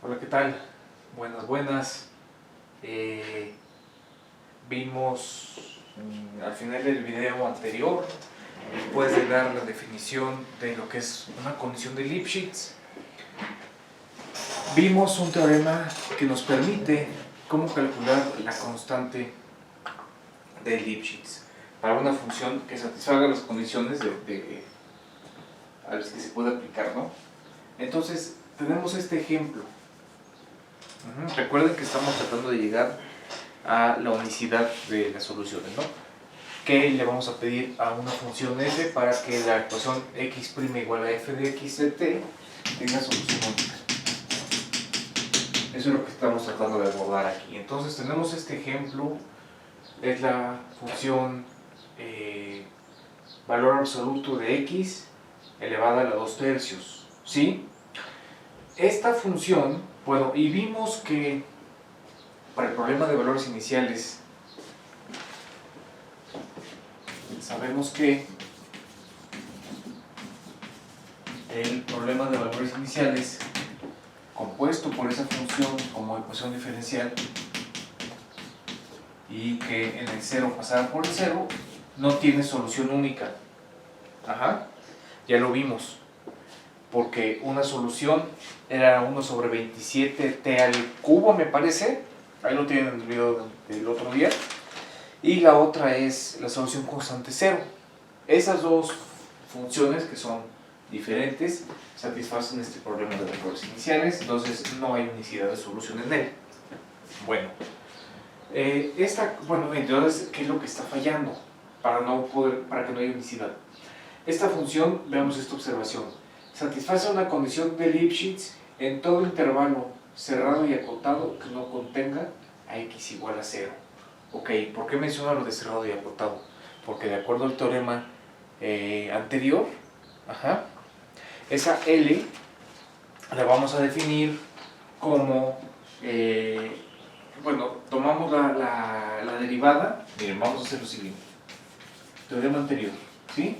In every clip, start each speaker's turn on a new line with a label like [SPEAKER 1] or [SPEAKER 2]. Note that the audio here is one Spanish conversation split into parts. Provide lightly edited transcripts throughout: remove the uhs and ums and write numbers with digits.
[SPEAKER 1] Hola, ¿qué tal? Buenas. Vimos al final del video anterior, después de dar la definición de lo que es una condición de Lipschitz, vimos un teorema que nos permite cómo calcular la constante de Lipschitz para una función que satisfaga las condiciones a las que se puede aplicar, ¿no? Entonces, tenemos este ejemplo. Recuerden que estamos tratando de llegar a la unicidad de las soluciones, ¿no? Que le vamos a pedir a una función f para que la ecuación x' igual a f de x de t tenga solución única. Eso es lo que estamos tratando de abordar aquí. Entonces tenemos este ejemplo, es la función valor absoluto de x elevada a la 2/3, ¿sí? Esta función, bueno, y vimos que para el problema de valores iniciales sabemos que el problema de valores iniciales compuesto por esa función como ecuación diferencial y que en el 0 pasada por el 0 no tiene solución única. Ya lo vimos, porque una solución era 1/27t al cubo, me parece, ahí lo tienen en el video del otro día, y la otra es la solución constante 0. Esas dos funciones, que son diferentes, satisfacen este problema de valores iniciales, entonces no hay unicidad de solución en él. Bueno, entonces, ¿qué es lo que está fallando para que no haya unicidad? Esta función, veamos esta observación, satisface una condición de Lipschitz en todo intervalo cerrado y acotado que no contenga a x igual a 0. Ok, ¿por qué menciono lo de cerrado y acotado? Porque de acuerdo al teorema anterior, esa L la vamos a definir como, tomamos la derivada, miren, vamos a hacer lo siguiente, teorema anterior, ¿sí?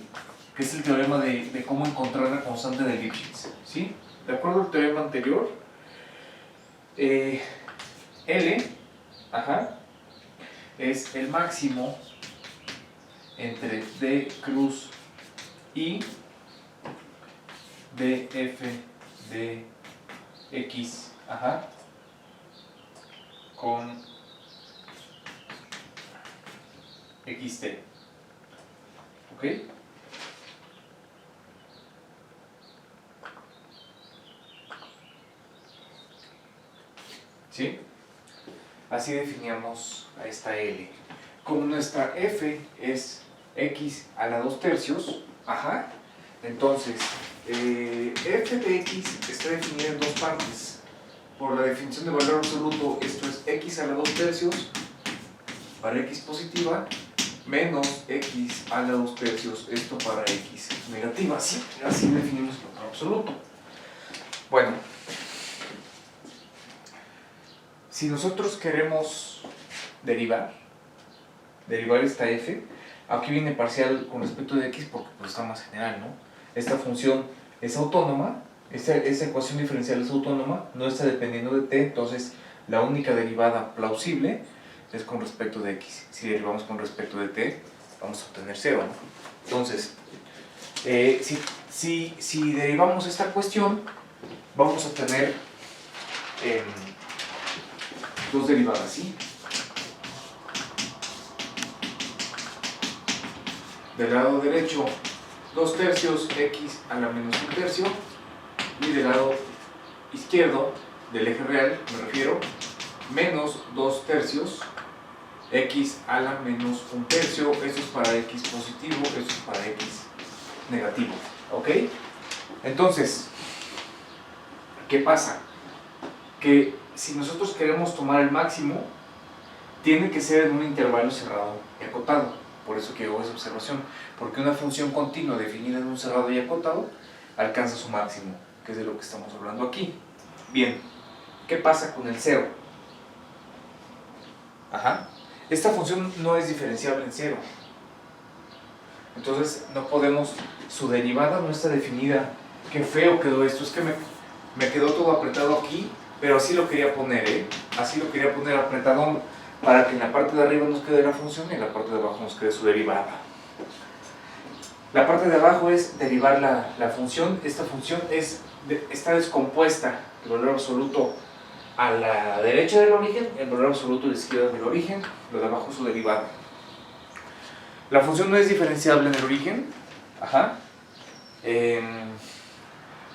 [SPEAKER 1] Que es el teorema de cómo encontrar la constante de Lipschitz, ¿sí? De acuerdo al teorema anterior, L, es el máximo entre D cruz y df de x, con xt, ¿ok? ¿Sí? Así definíamos a esta L. Como nuestra f es x a la 2/3, entonces f de x está definida en dos partes. Por la definición de valor absoluto, esto es x a la 2/3 para x positiva, menos x a la 2/3, esto para x negativa. Así definimos el valor absoluto. Bueno, si nosotros queremos derivar esta f, aquí viene parcial con respecto de x porque pues, está más general, ¿no? Esta función es autónoma, esa ecuación diferencial es autónoma, no está dependiendo de t, entonces la única derivada plausible es con respecto de x. Si derivamos con respecto de t, vamos a obtener 0, ¿no? Entonces, si derivamos esta cuestión, vamos a tener dos derivadas, ¿sí? Del lado derecho, 2/3 x a la menos 1/3, y del lado izquierdo del eje real, me refiero, menos 2/3 x a la menos 1/3. Esto es para x positivo, esto es para x negativo, ¿ok? Entonces, ¿qué pasa? Que si nosotros queremos tomar el máximo, tiene que ser en un intervalo cerrado y acotado. Por eso que hago esa observación, porque una función continua definida en un cerrado y acotado alcanza su máximo, que es de lo que estamos hablando aquí. Bien, ¿qué pasa con el 0? Esta función no es diferenciable en 0. Entonces no podemos, su derivada no está definida. Qué feo quedó esto, es que me quedó todo apretado aquí pero así lo quería poner, así lo quería poner apretadón, para que en la parte de arriba nos quede la función y en la parte de abajo nos quede su derivada. La parte de abajo es derivar la función. Esta función está descompuesta, el valor absoluto a la derecha del origen, el valor absoluto a la izquierda del origen, lo de abajo su derivada. La función no es diferenciable en el origen,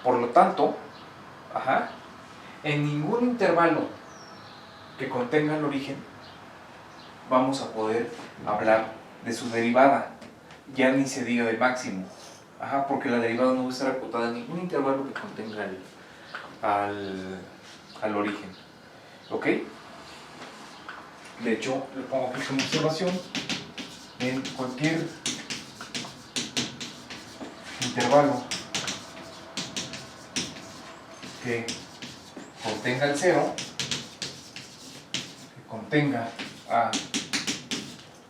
[SPEAKER 1] por lo tanto, en ningún intervalo que contenga el origen vamos a poder hablar de su derivada, ya ni se diga del máximo, porque la derivada no va a estar acotada en ningún intervalo que contenga al origen, ¿ok? De hecho, le pongo aquí como observación, en cualquier intervalo que contenga el 0, que contenga a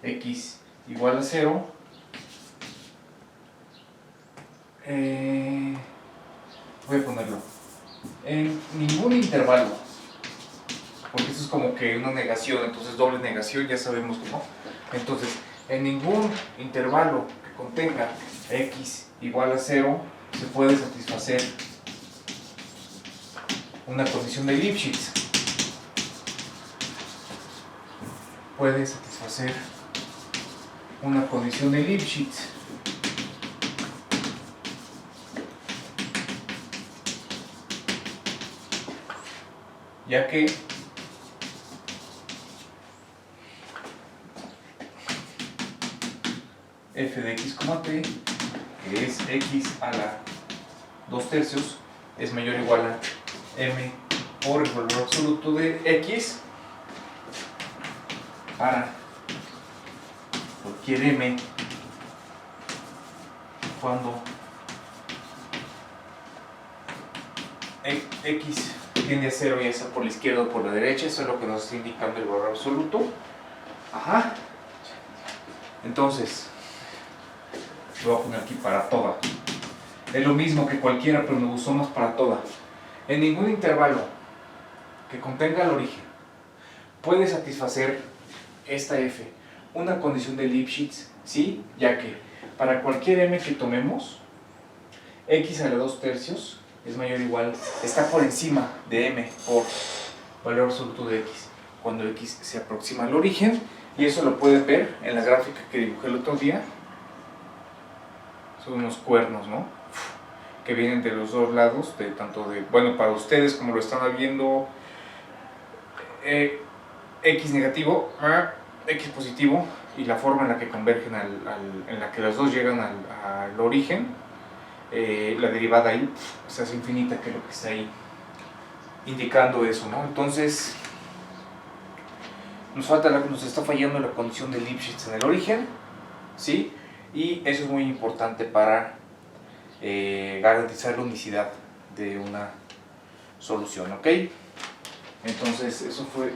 [SPEAKER 1] x igual a 0, voy a ponerlo en ningún intervalo, porque eso es como que una negación, entonces doble negación, ya sabemos que no. Entonces, en ningún intervalo que contenga x igual a 0 se puede satisfacer una condición de Lipschitz. Puede satisfacer una condición de Lipschitz. Ya que f de x, t, que es x a la 2/3, es mayor o igual a m por el valor absoluto de x para cualquier m cuando x tiende a 0, ya sea por la izquierda o por la derecha. Eso es lo que nos está indicando el valor absoluto. Entonces, lo voy a poner aquí para toda. Es lo mismo que cualquiera, pero me gustó más para toda. En ningún intervalo que contenga el origen puede satisfacer esta f una condición de Lipschitz, ¿sí? Ya que para cualquier m que tomemos, x a la 2/3 es mayor o igual, está por encima de m por valor absoluto de x, cuando x se aproxima al origen, y eso lo pueden ver en la gráfica que dibujé el otro día. Son unos cuernos, ¿no? Que vienen de los dos lados, bueno, para ustedes como lo están viendo, x negativo, x positivo, y la forma en la que convergen, en la que los dos llegan al origen, la derivada ahí se hace infinita, que es lo que está ahí indicando eso, ¿no? Entonces, nos está fallando la condición de Lipschitz en el origen, ¿sí? Y eso es muy importante para garantizar la unicidad de una solución, ¿ok? Entonces, eso fue.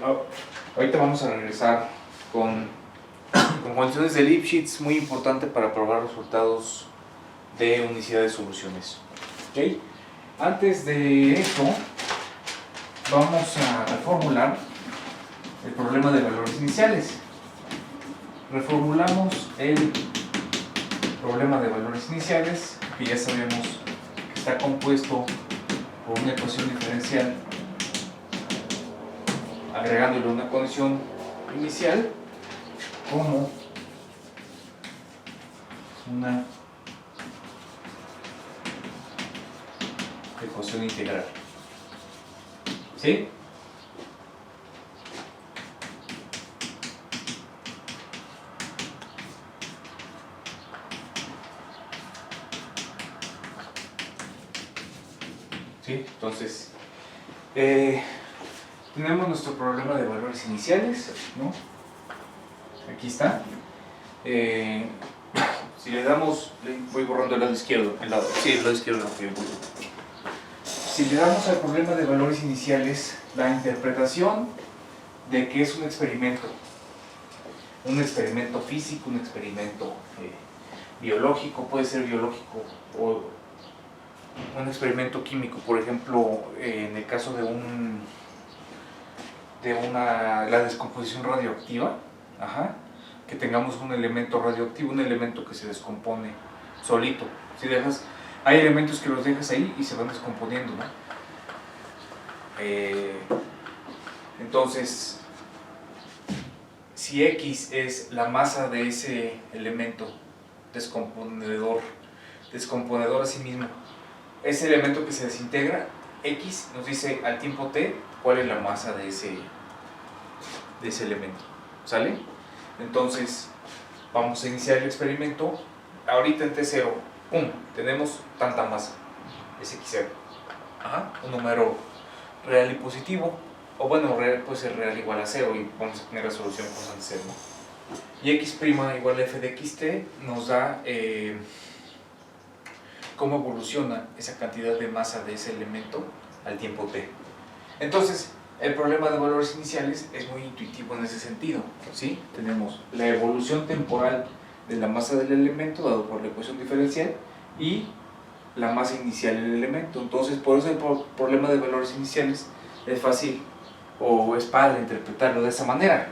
[SPEAKER 1] Ahorita vamos a regresar con condiciones de Lipschitz, muy importante para probar resultados de unicidad de soluciones, ¿ok? Antes de eso, vamos a reformular el problema de valores iniciales. Reformulamos el problema de valores iniciales, que ya sabemos que está compuesto por una ecuación diferencial agregándole una condición inicial como una ecuación integral, ¿sí? ¿Sí? Entonces, tenemos nuestro problema de valores iniciales, ¿no? Aquí está. Si le damos, voy borrando el lado izquierdo, el lado izquierdo. Si le damos al problema de valores iniciales la interpretación de que es un experimento físico, un experimento biológico, puede ser biológico un experimento químico, por ejemplo, en el caso de la descomposición radioactiva, que tengamos un elemento radioactivo, un elemento que se descompone solito. Si dejas, hay elementos que los dejas ahí y se van descomponiendo, ¿no? Entonces, si X es la masa de ese elemento descomponedor a sí mismo, ese elemento que se desintegra, X nos dice al tiempo t cuál es la masa de ese elemento, ¿sale? Entonces vamos a iniciar el experimento. Ahorita en T0, ¡pum!, tenemos tanta masa, es X0, un número real y positivo, o bueno, real puede ser real igual a 0 y vamos a tener la solución constante 0, ¿no? Y x' igual a f de xt nos da cómo evoluciona esa cantidad de masa de ese elemento al tiempo t. Entonces, el problema de valores iniciales es muy intuitivo en ese sentido, ¿sí? Tenemos la evolución temporal de la masa del elemento dado por la ecuación diferencial y la masa inicial del elemento. Entonces, por eso el problema de valores iniciales es fácil o es padre interpretarlo de esa manera.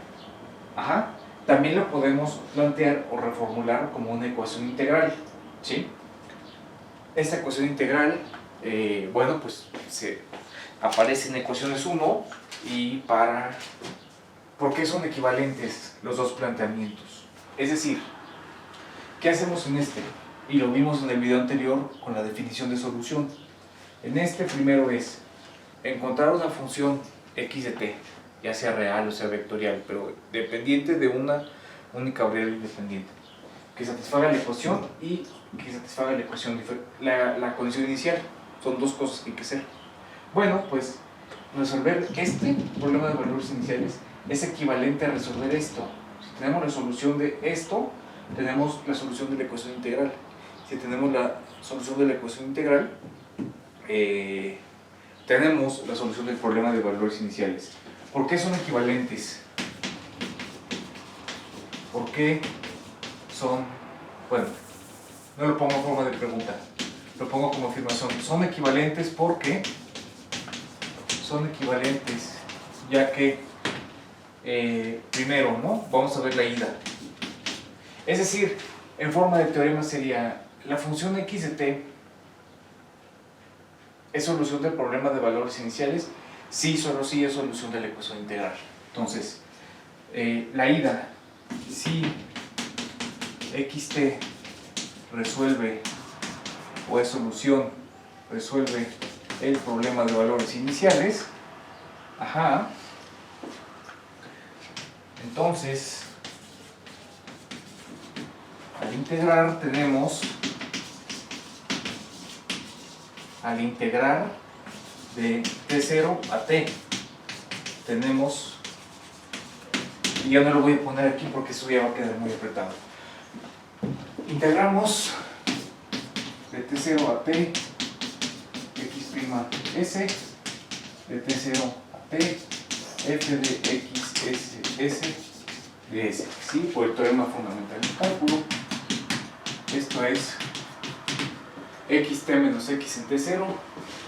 [SPEAKER 1] También lo podemos plantear o reformular como una ecuación integral, ¿sí? Esta ecuación integral, bueno, pues aparece en ecuaciones 1 y ¿por qué son equivalentes los dos planteamientos? Es decir, ¿qué hacemos en este? Y lo vimos en el video anterior con la definición de solución. En este primero es encontrar una función x de t, ya sea real o sea vectorial, pero dependiente de una única variable independiente, que satisfaga la ecuación y que satisfaga la condición inicial. Son dos cosas que hay que hacer. Bueno, pues resolver este problema de valores iniciales es equivalente a resolver esto. Si tenemos la solución de esto, tenemos la solución de la ecuación integral. Si tenemos la solución de la ecuación integral, tenemos la solución del problema de valores iniciales. ¿Por qué son equivalentes? ¿Por qué son? Bueno, no lo pongo en forma de pregunta, lo pongo como afirmación. Son equivalentes porque son equivalentes, ya que primero, ¿no? Vamos a ver la ida. Es decir, en forma de teorema sería la función x de t ¿es solución del problema de valores iniciales? Sí, solo sí es solución de la ecuación integral. Entonces, la ida, si xt resuelve o es solución, resuelve el problema de valores iniciales, entonces, al integrar tenemos, al integrar de t0 a t, tenemos, y ya no lo voy a poner aquí porque eso ya va a quedar muy apretado. Integramos de t0 a t x'(s), de t0 a t f de x de s, ¿sí? Por el teorema fundamental del cálculo. Esto es xt menos x en t0,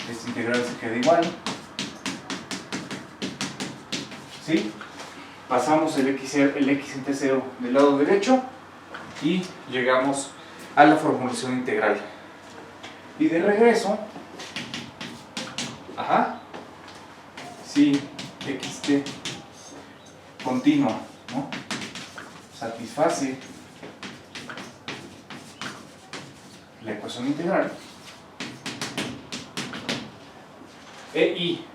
[SPEAKER 1] esta integral se queda igual, ¿sí? Pasamos el x en t0 del lado derecho y llegamos a la formulación integral. Y de regreso, si xt continua, ¿no?, satisface la ecuación integral, EI,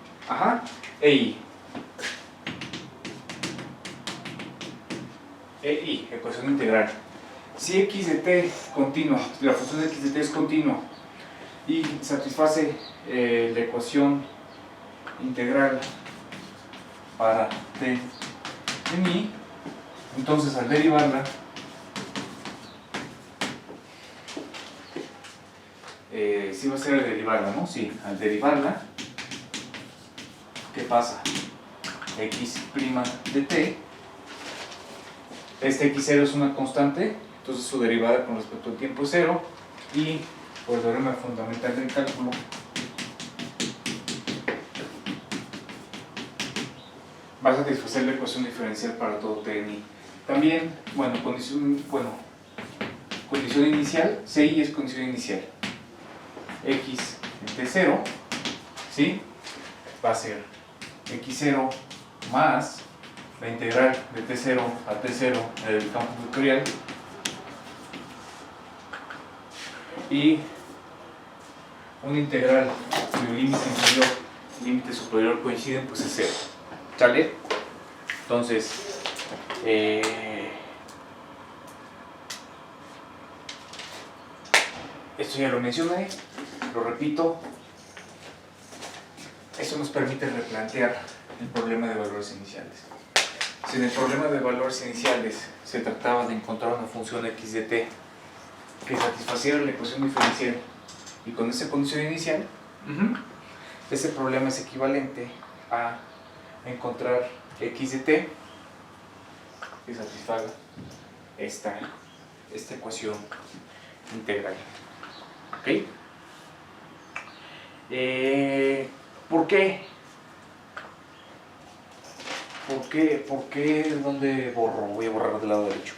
[SPEAKER 1] ecuación integral. Si x de t continua, la función de x de t es continua y satisface la ecuación integral para t en i, entonces al derivarla, sí va a ser al derivarla, ¿no? Sí, al derivarla, ¿qué pasa? X' de t, este x0 es una constante, entonces su derivada con respecto al tiempo es 0, y por el teorema fundamental del cálculo, va a satisfacer la ecuación diferencial para todo TNI. También, condición inicial, CI es condición inicial. X en T0, ¿sí? Va a ser X0 más la integral de T0 a T0 del campo vectorial y una integral cuyo límite inferior y límite superior coinciden, pues es 0. ¿Sale? Entonces, esto ya lo mencioné, lo repito. Eso nos permite replantear el problema de valores iniciales. Si en el problema de valores iniciales se trataba de encontrar una función x de t que satisfaciera la ecuación diferencial y con esa condición inicial, ese problema es equivalente a encontrar x de t que satisfaga esta ecuación integral. ¿Ok? ¿Por qué? ¿Por qué? ¿Dónde borro? Voy a borrar del lado derecho.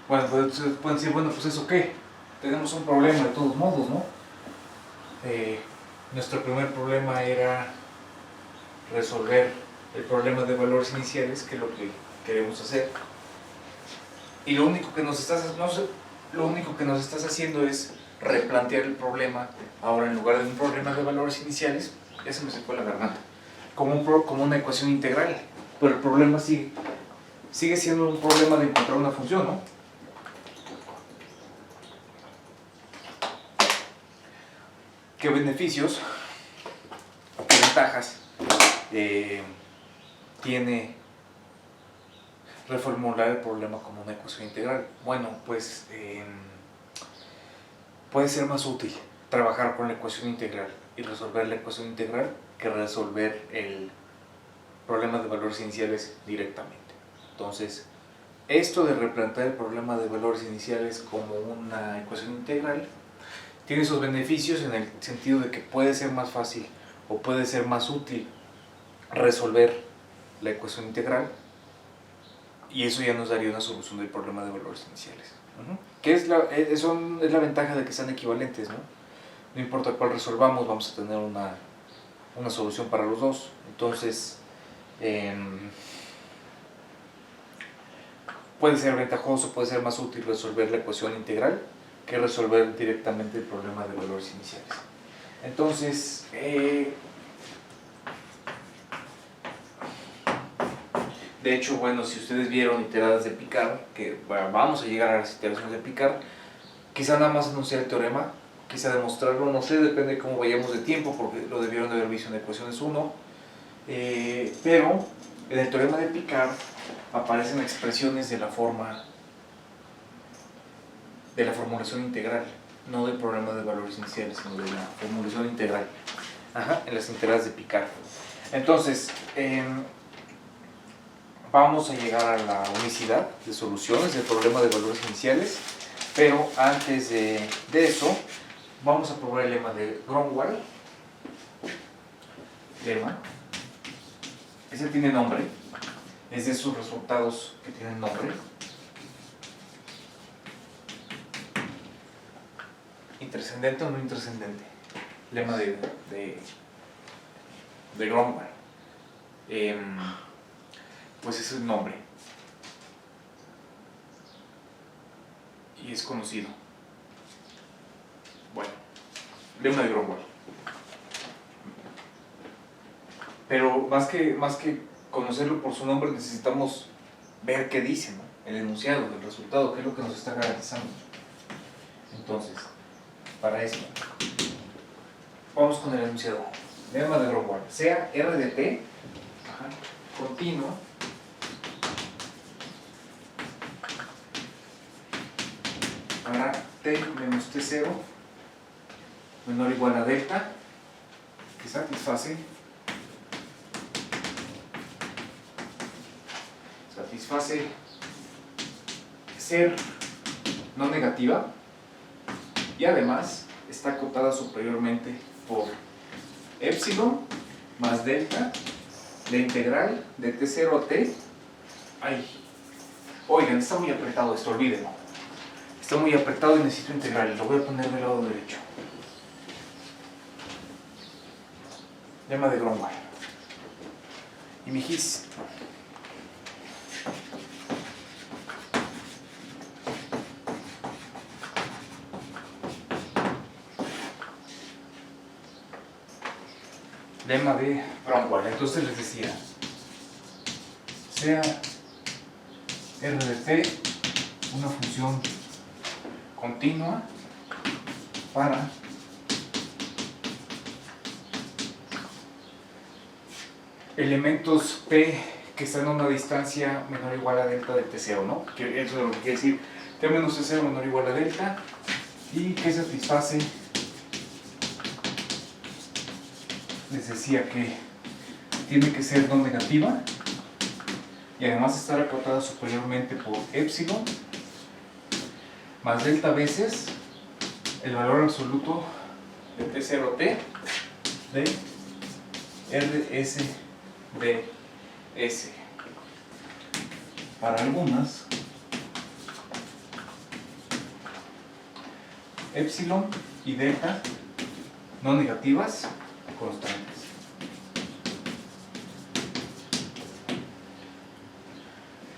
[SPEAKER 1] Bueno, pues pueden decir, bueno, pues eso qué. Tenemos un problema de todos modos, ¿no? Nuestro primer problema era resolver el problema de valores iniciales, que es lo que queremos hacer. Y lo único que nos estás haciendo es replantear el problema, ahora en lugar de un problema de valores iniciales, ya se me secó la garganta, como una ecuación integral, pero el problema sigue siendo un problema de encontrar una función, ¿no? ¿Qué beneficios o qué ventajas tiene reformular el problema como una ecuación integral? Bueno, pues puede ser más útil trabajar con la ecuación integral y resolver la ecuación integral que resolver el problema de valores iniciales directamente. Entonces, esto de replantear el problema de valores iniciales como una ecuación integral tiene sus beneficios en el sentido de que puede ser más fácil o puede ser más útil resolver la ecuación integral, y eso ya nos daría una solución del problema de valores iniciales. Que es la ventaja de que sean equivalentes, ¿no? No importa cuál resolvamos, vamos a tener una solución para los dos. Entonces, puede ser ventajoso, puede ser más útil resolver la ecuación integral que resolver directamente el problema de valores iniciales. Entonces, de hecho, bueno, si ustedes vieron iteradas de Picard, que vamos a llegar a las iteraciones de Picard, quizá nada más anunciar el teorema, quizá demostrarlo, no sé, depende de cómo vayamos de tiempo, porque lo debieron de haber visto en ecuaciones 1, pero en el teorema de Picard aparecen expresiones de la formulación integral, no del problema de valores iniciales, sino de la formulación integral, en las iteradas de Picard. Entonces, vamos a llegar a la unicidad de soluciones del problema de valores iniciales, pero antes de eso vamos a probar el lema de Gromwall. Ese tiene nombre, es de esos resultados que tienen nombre. ¿Intrascendente o no intrascendente? Lema de Gromwall. Pues es el nombre y es conocido. Bueno, lema de Gromwall. Pero más que conocerlo por su nombre, necesitamos ver qué dice, ¿no? El enunciado del resultado, qué es lo que nos está garantizando. Entonces, para eso vamos con el enunciado. Lema de Gromwall, sea R de t continuo para t menos t0 menor o igual a delta, que satisface ser no negativa y además está acotada superiormente por epsilon más delta de integral de t0 a t. Ay, oigan, está muy apretado esto, olvídenlo. Está muy apretado y necesito integral. Lo voy a poner del lado derecho. Llama de Gromwall. Y mi gis. Lema de Gromwall. Entonces les decía, sea r de t una función continua para elementos p que están a una distancia menor o igual a delta de t0, ¿no? Que eso es lo que quiere decir t menos t0 menor o igual a delta, y que satisface, les decía que tiene que ser no negativa y además estar acotada superiormente por epsilon más delta veces el valor absoluto de t0t de rsds. Para algunas epsilon y delta no negativas constantes.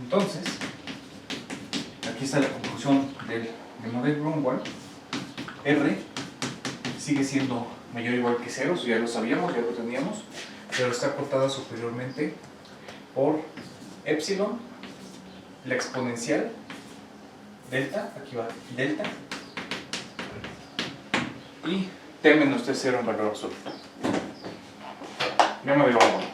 [SPEAKER 1] Entonces, aquí está la conclusión del lema de Gromwall. R sigue siendo mayor o igual que 0, eso ya lo sabíamos, ya lo teníamos, pero está acotada superiormente por epsilon, la exponencial, delta, aquí va delta, y t menos t0 en valor absoluto. Lema de Gromwall.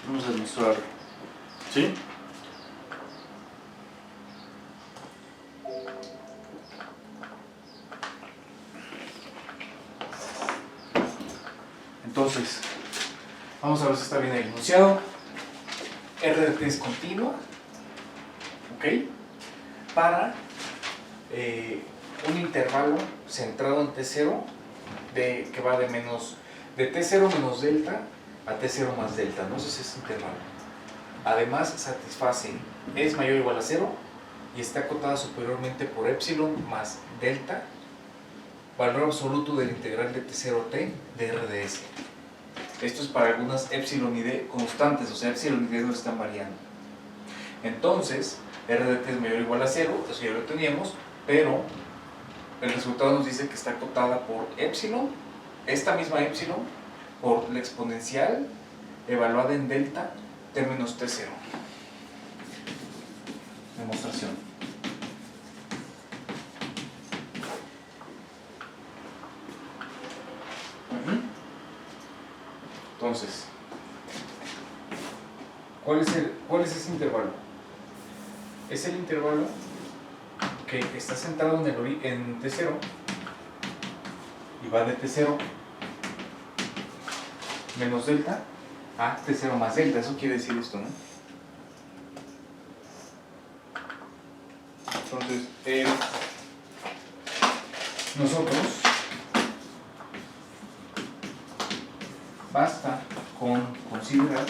[SPEAKER 1] Vamos a demostrarlo. ¿Sí? Entonces, vamos a ver si está bien enunciado. R de t es continua, ¿ok? Para un intervalo centrado en t0 que va de t0 menos delta a t0 más delta, ¿no? Ese es ese intervalo. Además, satisface, es mayor o igual a 0 y está acotada superiormente por epsilon más delta, valor absoluto del integral de t0t de RDS. Esto es para algunas epsilon y d constantes, o sea, epsilon y d no están variando. Entonces, r de t es mayor o igual a 0, eso ya lo teníamos, pero el resultado nos dice que está acotada por epsilon, esta misma epsilon, por la exponencial evaluada en delta t menos t0. Demostración. Entonces, ¿cuál es ese intervalo? Es el intervalo que está centrado en t0 y va de t0 menos delta a t0 más delta. Eso quiere decir esto, ¿no? Entonces, nosotros basta con considerar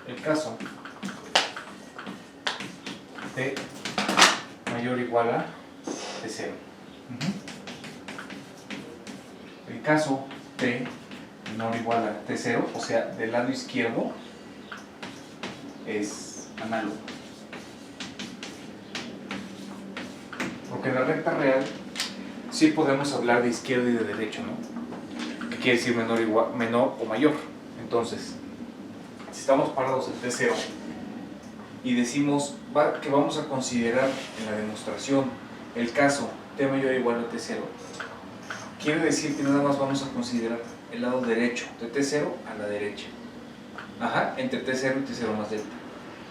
[SPEAKER 1] el caso t mayor o igual a t0. El caso t menor o igual a t0, o sea, del lado izquierdo, es análogo. Porque en la recta real sí podemos hablar de izquierdo y de derecho, ¿no? Que quiere decir menor o mayor. Entonces, si estamos parados en t0 y decimos que vamos a considerar en la demostración el caso t mayor o igual a t0, quiere decir que nada más vamos a considerar el lado derecho de t0 a la derecha. Entre t0 y t0 más delta.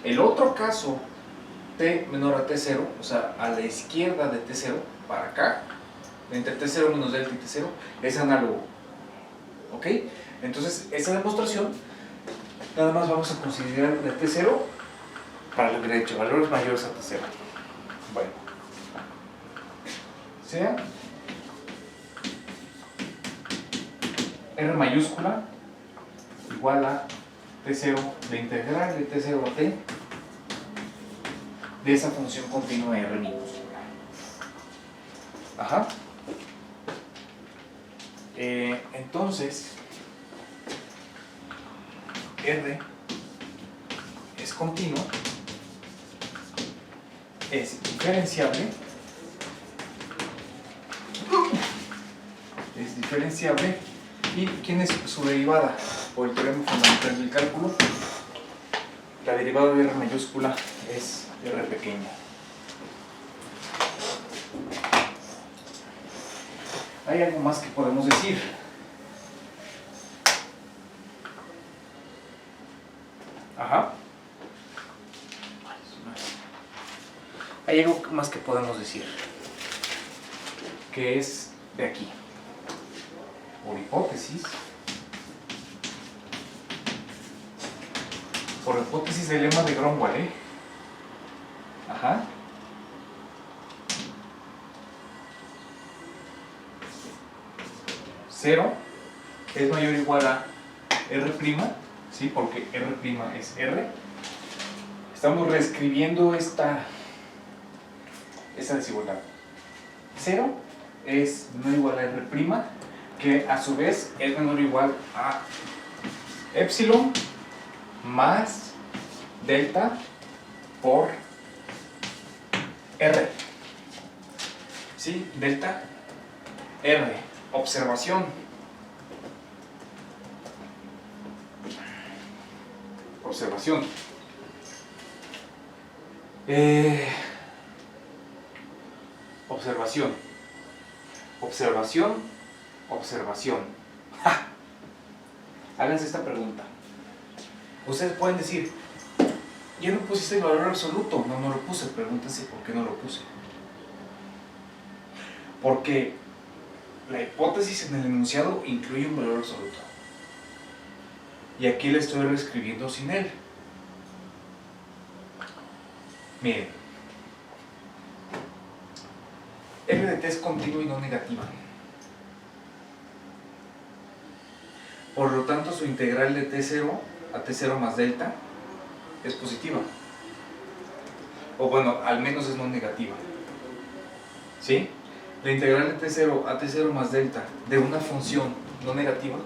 [SPEAKER 1] El otro caso, t menor a t0, o sea, a la izquierda de t0, para acá, entre t0 menos delta y t0, es análogo. ¿Ok? Entonces, esa demostración nada más vamos a considerar de T0 para el derecho, valores mayores a T0. Bueno, sea R mayúscula igual a T0 de integral de T0 a T de esa función continua R minúscula. Ajá. Entonces, R es continuo, es diferenciable, ¿y quién es su derivada? Por el teorema fundamental del cálculo, la derivada de R mayúscula es R pequeña. Hay algo más que podemos decir. Ajá. Hay algo más que podemos decir, que es de aquí. Por hipótesis del lema de Gromwall, Ajá. Cero es mayor o igual a R', ¿sí? Porque R' es R. Estamos reescribiendo esta desigualdad. 0 es menor o igual a R', que a su vez es menor o igual a epsilon más delta por R. ¿Sí? Delta R. Observación. Observación. ¡Ja! Háganse esta pregunta. Ustedes pueden decir, yo no pusiste el valor absoluto. No lo puse. Pregúntense por qué no lo puse. Porque la hipótesis en el enunciado incluye un valor absoluto. Y aquí le estoy reescribiendo sin él. Miren. R de t es continua y no negativa. Por lo tanto, su integral de T0 a T0 más delta es positiva. O bueno, al menos es no negativa. ¿Sí? La integral de T0 a T0 más delta de una función no negativa,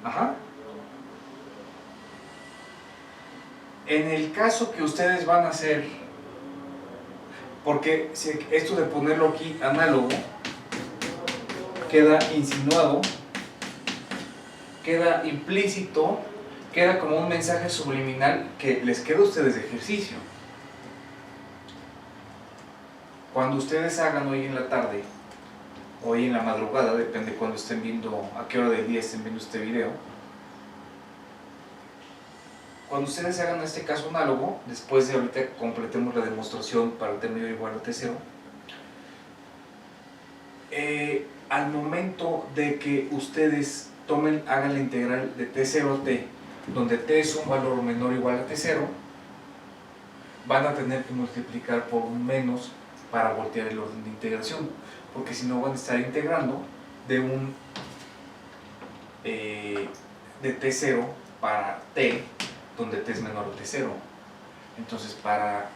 [SPEAKER 1] Ajá. En el caso que ustedes van a hacer, porque esto de ponerlo aquí análogo queda insinuado, queda implícito, queda como un mensaje subliminal que les queda a ustedes de ejercicio. Cuando ustedes hagan hoy en la tarde, hoy en la madrugada, depende cuando estén viendo, a qué hora del día estén viendo este video, cuando ustedes hagan este caso análogo, después de ahorita completemos la demostración para t mayor o igual a T0, al momento de que ustedes hagan la integral de T0 a T, donde T es un valor menor o igual a T0, van a tener que multiplicar por un menos para voltear el orden de integración, porque si no van a estar integrando de T0 para T, donde T es menor a T0. Entonces, para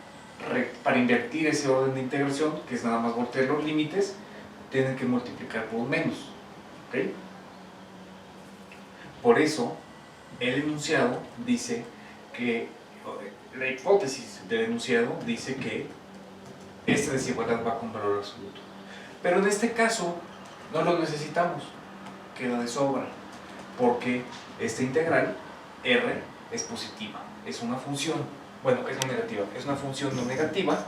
[SPEAKER 1] invertir ese orden de integración, que es nada más voltear los límites, tienen que multiplicar por un menos. ¿Ok? Por eso, el enunciado dice que, la hipótesis del enunciado dice que esta desigualdad va con valor absoluto. Pero en este caso, no lo necesitamos, queda de sobra, porque esta integral, R, es positiva, es una función, bueno, es no negativa, es una función no negativa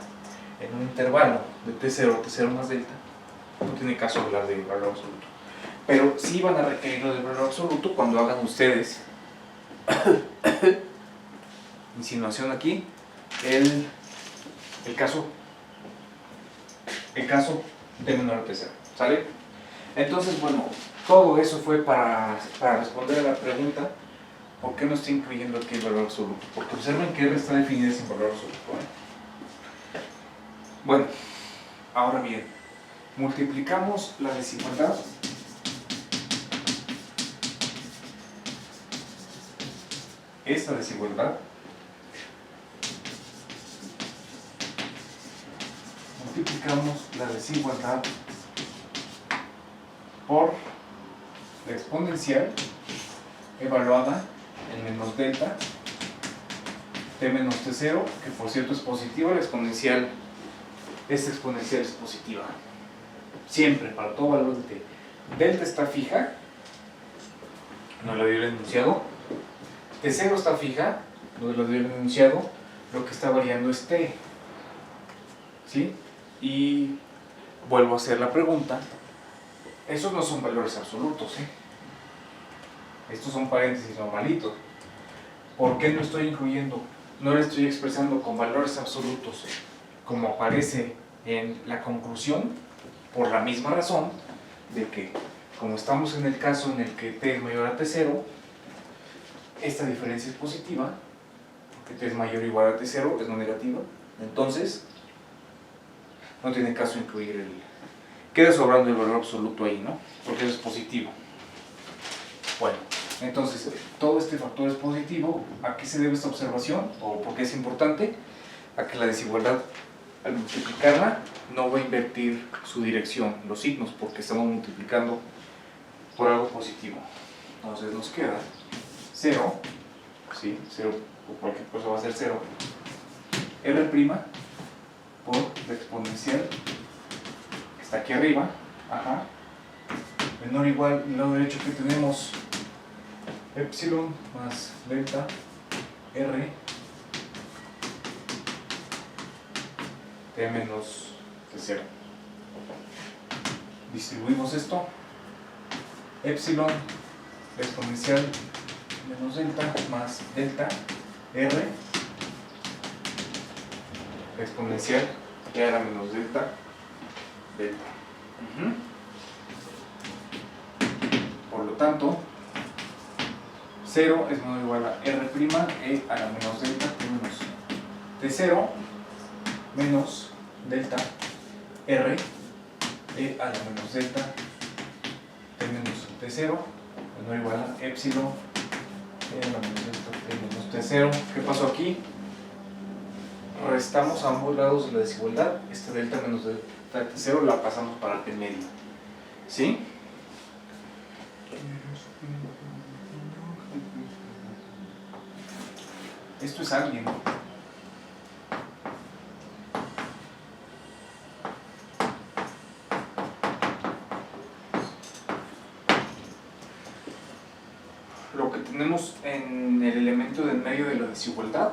[SPEAKER 1] en un intervalo de T0 a T0 más delta. No tiene caso hablar de valor absoluto, pero sí van a requerirlo del valor absoluto cuando hagan ustedes insinuación aquí, el caso de menor a T0, ¿sale? Entonces, bueno, todo eso fue para responder a la pregunta ¿Por qué no estoy incluyendo aquí el valor absoluto? Porque observen que R está definida sin valor absoluto. Bueno, ahora bien, multiplicamos la desigualdad esta desigualdad multiplicamos la desigualdad por la exponencial evaluada en menos delta t menos t0, que por cierto es positiva. La exponencial, esta exponencial es positiva siempre para todo valor de t. Delta está fija, no la dio el enunciado. T0 está fija, no la dio el enunciado. Lo que está variando es t, ¿sí? Y vuelvo a hacer la pregunta. Esos no son valores absolutos, ¿eh? Estos son paréntesis normalitos. ¿Por qué no estoy incluyendo? No le estoy expresando con valores absolutos como aparece en la conclusión, por la misma razón de que, como estamos en el caso en el que t es mayor a t0, esta diferencia es positiva, porque t es mayor o igual a t0, es no negativa. Entonces, no tiene caso incluir el... Queda sobrando el valor absoluto ahí, ¿no? Porque eso es positivo. Bueno, entonces, todo este factor es positivo. ¿A qué se debe esta observación? ¿O por qué es importante? A que la desigualdad, al multiplicarla, no va a invertir su dirección, los signos, porque estamos multiplicando por algo positivo. Entonces nos queda 0, ¿sí? 0 o cualquier cosa va a ser 0. R' por la exponencial que está aquí arriba, ajá, menor o igual, en el lado derecho que tenemos epsilon más delta R t menos t0. Distribuimos esto, epsilon exponencial menos delta más delta R exponencial y ahora menos delta delta. Por lo tanto, 0 es menor o igual a R' e a la menos delta t menos t0 menos delta R e a la menos delta t menos t0 menor o igual a epsilon e a la menos delta t menos t0. ¿Qué pasó aquí? Restamos a ambos lados de la desigualdad. Esta delta menos delta t0 la pasamos para el medio, ¿sí? Esto es alguien. Lo que tenemos en el elemento del medio de la desigualdad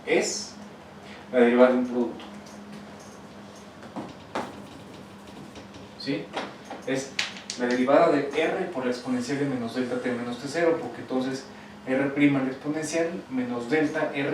[SPEAKER 1] es la derivada de un producto, ¿sí? Es la derivada de R por la exponencial de menos delta t menos t0, porque entonces R' la exponencial menos delta R